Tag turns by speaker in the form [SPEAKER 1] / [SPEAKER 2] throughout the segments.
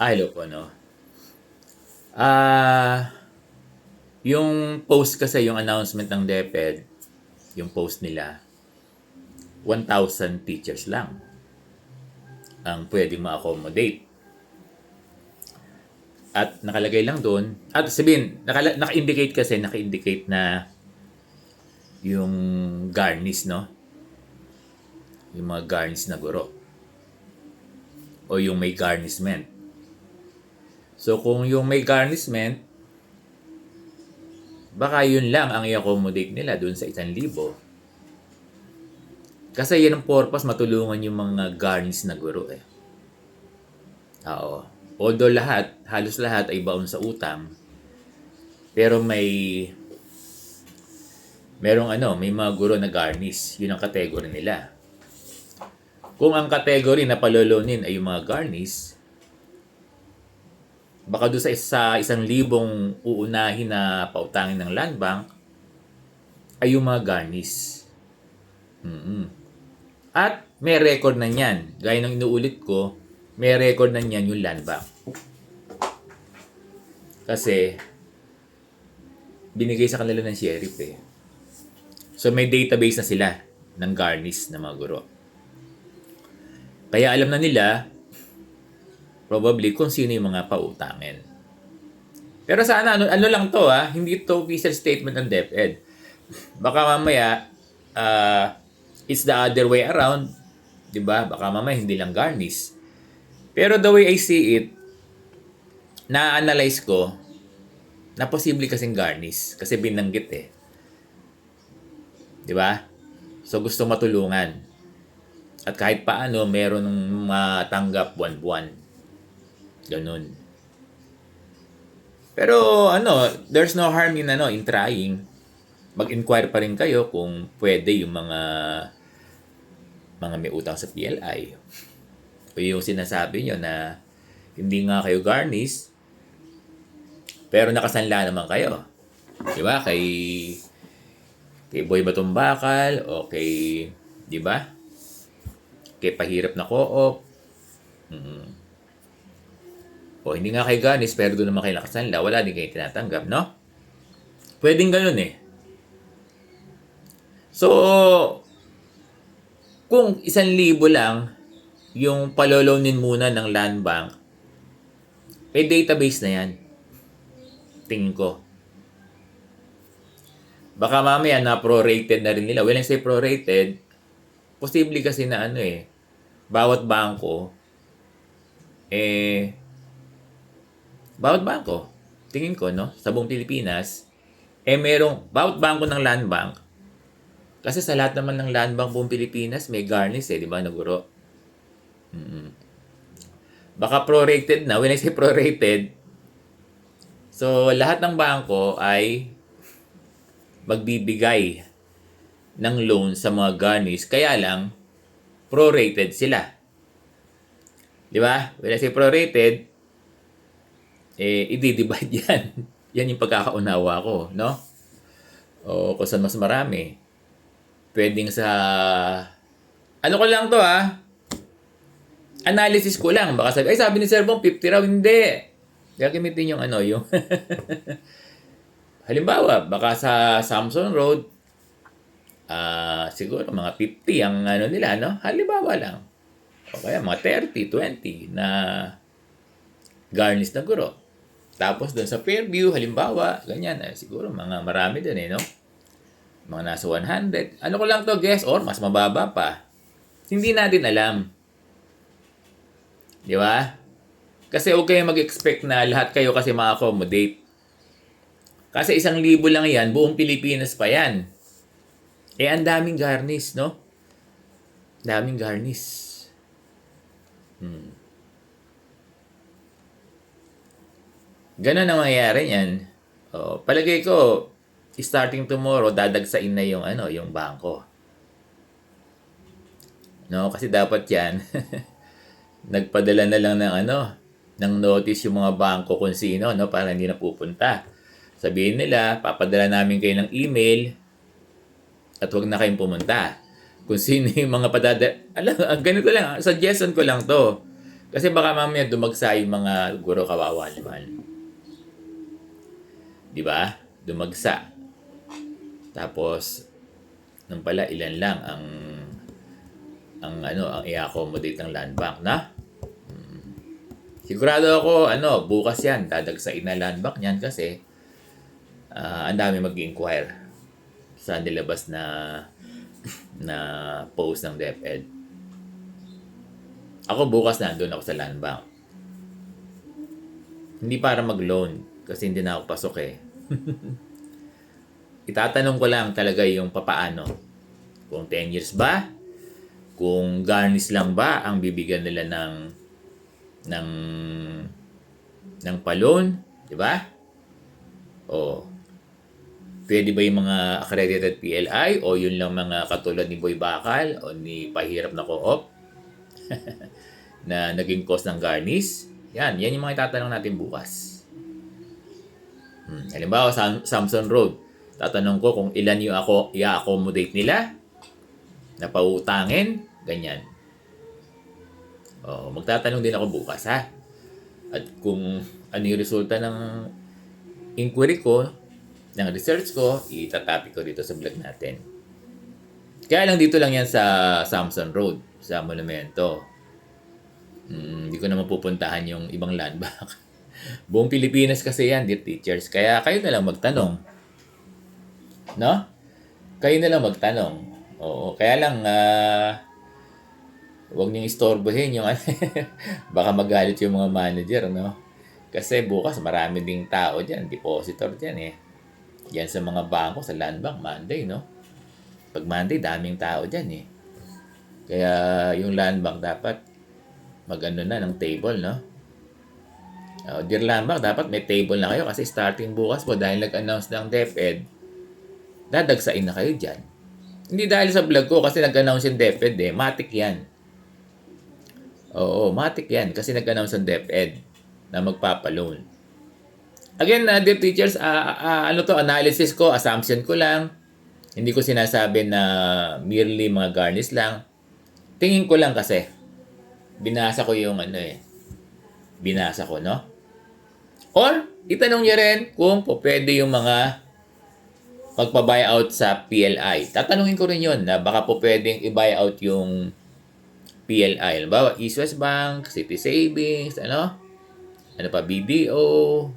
[SPEAKER 1] Hello po 'no. Ah, yung post kasi, yung announcement ng DepEd, yung post nila, 1,000 teachers lang ang puwedeng ma-accommodate. At nakalagay lang do'n at sabihin, naka-indicate kasi, naka-indicate na yung garnish 'no, yung mga garnish na guro o yung may garnishment. So kung yung may garnishment, baka yun lang ang i-accommodate nila do'n sa 1,000. Kasi yan ang purpose, matulungan yung mga garnish na guro eh. Oo. Although halos lahat ay baon sa utang, pero may mga guro na garnish. Yun ang category nila. Kung ang category na palolonin ay yung mga garnish, baka doon sa 1,000 uunahin na pautangin ng Land Bank ay yung mga garnish. At may record na niyan. Gaya ng inuulit ko, may record na niyan yung Land Bank. Kasi binigay sa kanila ng sheriff eh. So may database na sila ng garnish na mga guro. Kaya alam na nila probably kung sino yung mga pautangin. Pero sana ano lang to hindi to official statement ng DepEd. Baka mamaya it's the other way around, 'di ba? Baka mamaya hindi lang garnish. Pero the way I see it, na-analyze ko na posible kasing garnish kasi binanggit eh. 'Di ba? So gusto matulungan. At kahit paano meron matanggap buwan-buwan. Ganun. Pero there's no harm in trying. Mag-inquire pa rin kayo kung pwede yung mga may utang sa PLI. O yung sinasabi nyo na hindi nga kayo garnish, pero nakasanla naman kayo. Di ba? Kay Boy Batong Bakal o di ba? Kay Pahirap na Co-op. O hindi nga kayo garnish, pero doon naman kayo nakasanla, wala din kayo tinatanggap, no? Pwedeng ganun eh. So, kung 1,000 lang yung palolonin muna ng Land Bank, may database na yan. Tingin ko. Baka mamaya na prorated na rin nila. When I say prorated, posible kasi na bawat bangko, tingin ko, no, sa buong Pilipinas, merong, bawat bangko ng Land Bank, kasi sa lahat naman ng Land Bank buong Pilipinas, may garnish di ba, na guro? Baka prorated na. When I say prorated, so lahat ng bangko ay magbibigay ng loan sa mga garnish, kaya lang, prorated sila. Di ba? When I say prorated, i-divide yan. Yan yung pagkakaunawa ko, no? O kung saan mas marami. Pwedeng sa... Ano ko lang to analysis ko lang. Baka sabi ni Sir Bong, 50 raw. Hindi. Gagamitin yung yung... Halimbawa, baka sa Samson Road, siguro mga 50 ang nila, no? Halimbawa lang. O kaya mga 30, 20 na garnish na guro. Tapos doon sa Fairview, halimbawa, ganyan, siguro mga marami doon no? Mga nasa 100. Ano ko lang to guess, or mas mababa pa. Hindi natin alam. Di ba? Kasi okay mag-expect na lahat kayo kasi ma-accommodate. Kasi 1,000 lang yan, buong Pilipinas pa yan. Ang daming garnish, no? Daming garnish. Ganun ang mangyayari niyan. Palagay ko, starting tomorrow, dadagsain na yung bangko. No, kasi dapat yan, nagpadala na lang ng notice yung mga bangko kung sino, no, para hindi na pupunta. Sabihin nila, papadala namin kayo ng email at huwag na kayong pumunta. Kung sino yung mga ganito lang, suggestion ko lang to. Kasi baka mamaya dumagsa yung mga guro, kawawa naman. Di ba? Dumagsa. Tapos, nung pala, ilan lang ang i-accommodate ng land bank na? Sigurado ako, bukas yan, dadagsain na land bank niyan kasi ang dami mag-inquire sa nilabas na post ng DepEd. Ako bukas nandun ako sa land bank. Hindi para mag-loan kasi hindi na ako pasok eh. Itatanong ko lang talaga yung papaano. Kung 10 years ba? Kung garnish lang ba ang bibigyan nila ng pa-loan, di ba? O pwede ba yung mga accredited PLI o yun lang mga katulad ni Boy Bakal o ni Pahirap na Co-op na naging cost ng garnish? Yan yung mga itatanong natin bukas. Halimbawa, Samson Road. Tatanong ko kung ilan yung i-accommodate nila na pautangin, ganyan. Magtatanong din ako bukas, ha? At kung ano yung resulta ng inquiry ko, ng research ko, itatapi ko dito sa vlog natin. Kaya lang dito lang yan sa Samson Road, sa Monumento. Hindi ko na mapupuntahan yung ibang land bank. Buong Pilipinas kasi yan, dear teachers. Kaya kayo na lang magtanong. No? Kayo na lang magtanong. Oo, kaya lang, huwag niyong istorbohin yung baka magalit yung mga manager, no? Kasi bukas marami ding tao dyan, depositor dyan eh. Yan sa mga bangko, sa land bank, Monday, no? Pag Monday, daming tao dyan eh. Kaya yung land bank dapat mag-ano na ng table, no? Dear land bank, dapat may table na kayo kasi starting bukas po dahil nag-announce ng DepEd, dadagsain na kayo dyan. Hindi dahil sa vlog ko kasi nag-announce yung DepEd eh. Matik yan. Oo, matik yan kasi nag-announce yung DepEd na magpapaloan. Again, dear teachers, analysis ko, assumption ko lang. Hindi ko sinasabi na merely mga garnish lang. Tingin ko lang kasi. Binasa ko yung binasa ko, no? Or, itanong niyo rin kung pwede yung mga magpa-buyout sa PLI. Tatanungin ko rin yun na baka pwedeng i-buyout yung PLI. Halimbawa, East West Bank, City Savings, ano pa, BDO,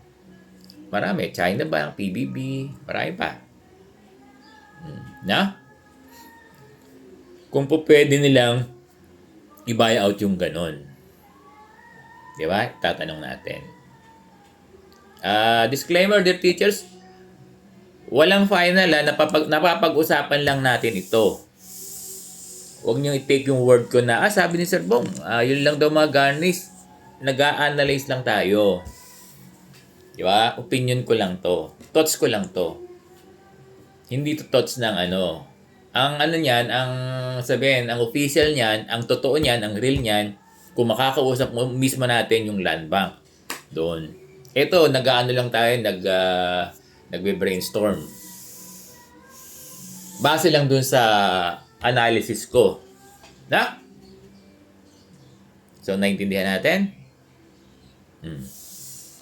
[SPEAKER 1] marami, China Bank, PBB, marami pa. Na? Kung pwede nilang i-buyout yung ganon. Di ba? Tatanong natin. Disclaimer, dear teachers, walang final napapag-usapan lang natin ito. Huwag niyo i-take yung word ko na, sabi ni Sir Bong, yun lang daw mga garnish. Nag-a-analyze lang tayo. Di ba? Opinion ko lang to. Thoughts ko lang to. Hindi to thoughts ng Ang niyan, ang sabihin, ang official niyan, ang totoo niyan, ang real niyan, kung makakausap mo mismo natin yung land bank. Doon. Ito, nag-aano lang tayo, nagbe-brainstorm. Base lang dun sa analysis ko. Na? So, naintindihan natin?